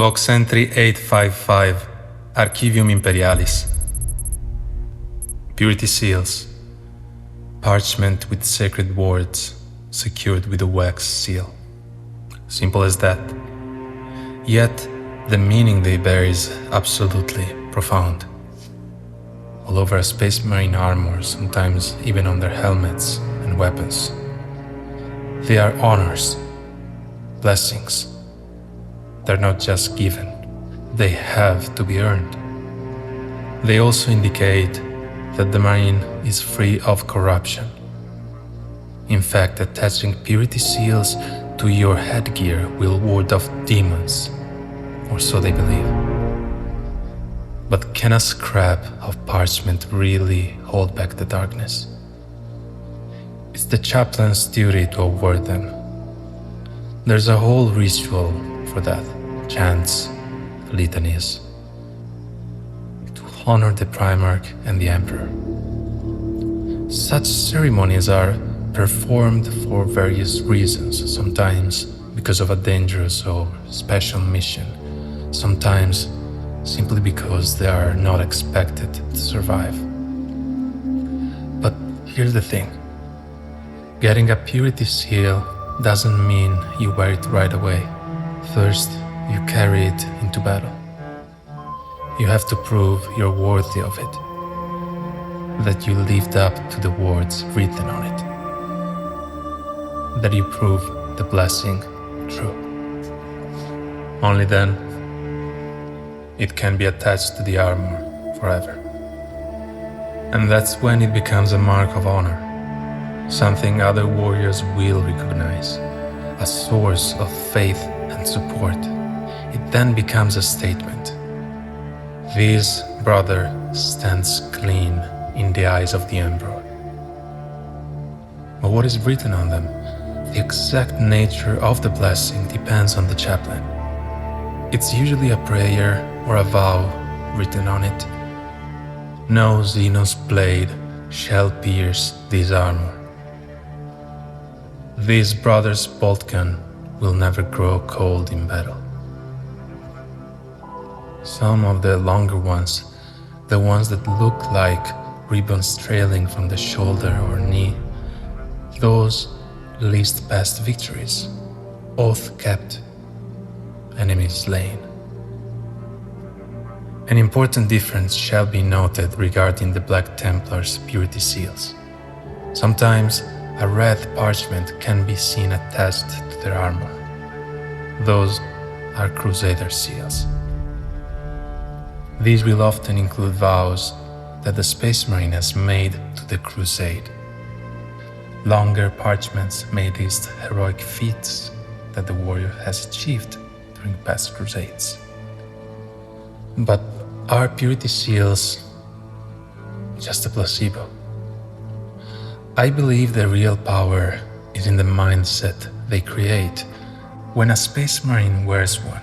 Vox Entry 855, Archivium Imperialis. Purity seals. Parchment with sacred words, secured with a wax seal. Simple as that. Yet, the meaning they bear is absolutely profound. All over a Space Marine armor, sometimes even on their helmets and weapons. They are honors, blessings. They're not just given, they have to be earned. They also indicate that the Marine is free of corruption. In fact, attaching purity seals to your headgear will ward off demons, or so they believe. But can a scrap of parchment really hold back the darkness? It's the chaplain's duty to award them. There's a whole ritual for that, chants, litanies, to honor the Primarch and the Emperor. Such ceremonies are performed for various reasons, sometimes because of a dangerous or special mission, sometimes simply because they are not expected to survive. But here's the thing. Getting a purity seal doesn't mean you wear it right away. First, you carry it into battle. You have to prove you're worthy of it, that you lived up to the words written on it, that you prove the blessing true. Only then, it can be attached to the armor forever. And that's when it becomes a mark of honor, something other warriors will recognize, a source of faith and support. It then becomes a statement. This brother stands clean in the eyes of the Emperor. But what is written on them? The exact nature of the blessing depends on the chaplain. It's usually a prayer or a vow written on it. No Xenos blade shall pierce this armor. This brother's bolt gun will never grow cold in battle. Some of the longer ones, the ones that look like ribbons trailing from the shoulder or knee, those list past victories, oath kept, enemies slain. An important difference shall be noted regarding the Black Templars' purity seals. Sometimes a red parchment can be seen attached to their armor. Those are Crusader seals. These will often include vows that the Space Marine has made to the crusade. Longer parchments may list heroic feats that the warrior has achieved during past crusades. But are purity seals just a placebo? I believe the real power is in the mindset they create. When a Space Marine wears one,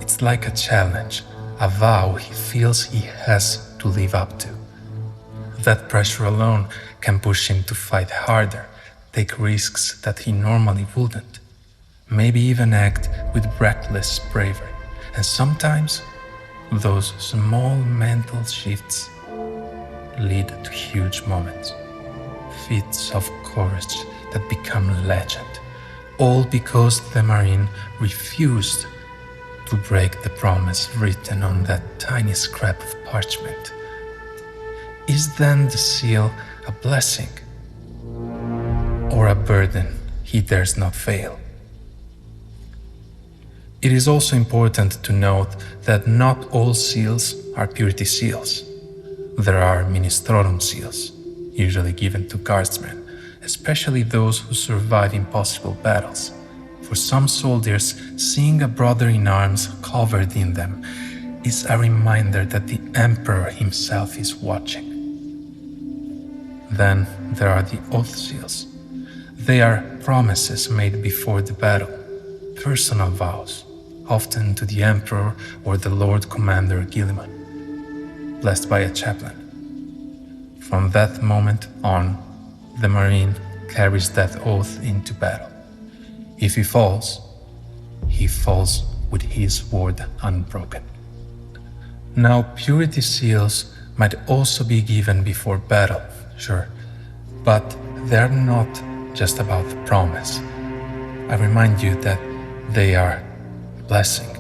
it's like a challenge, a vow he feels he has to live up to. That pressure alone can push him to fight harder, take risks that he normally wouldn't, maybe even act with reckless bravery. And sometimes, those small mental shifts lead to huge moments, feats of courage that become legend, all because the Marine refused to break the promise written on that tiny scrap of parchment. Is then the seal a blessing or a burden he dares not fail? It is also important to note that not all seals are purity seals. There are Ministrorum seals, usually given to guardsmen, especially those who survive impossible battles. For some soldiers, seeing a brother in arms covered in them is a reminder that the Emperor himself is watching. Then there are the Oath Seals. They are promises made before the battle, personal vows, often to the Emperor or the Lord Commander Guilliman, blessed by a chaplain. From that moment on, the Marine carries that oath into battle. If he falls with his word unbroken. Now, purity seals might also be given before battle, sure, but they're not just about the promise. I remind you that they are a blessing,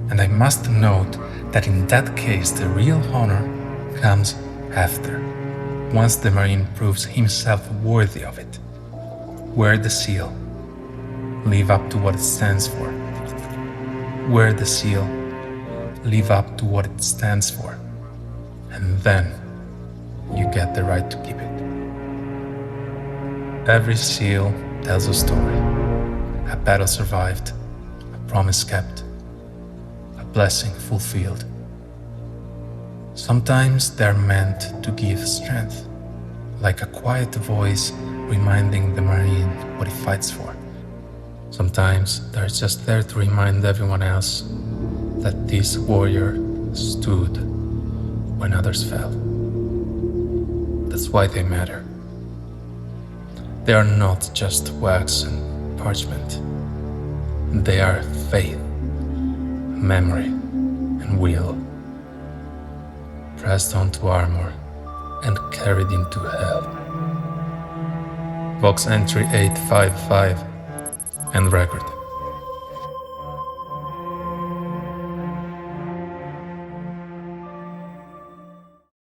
and I must note that in that case the real honor comes after, once the Marine proves himself worthy of it. Wear the seal, live up to what it stands for. Wear the seal, live up to what it stands for, and then you get the right to keep it. Every seal tells a story, a battle survived, a promise kept, a blessing fulfilled. Sometimes they're meant to give strength, like a quiet voice reminding the Marine what he fights for. Sometimes they're just there to remind everyone else that this warrior stood when others fell. That's why they matter. They are not just wax and parchment. They are faith, memory, and will, pressed onto armor and carried into hell. Vox Entry 855 and record.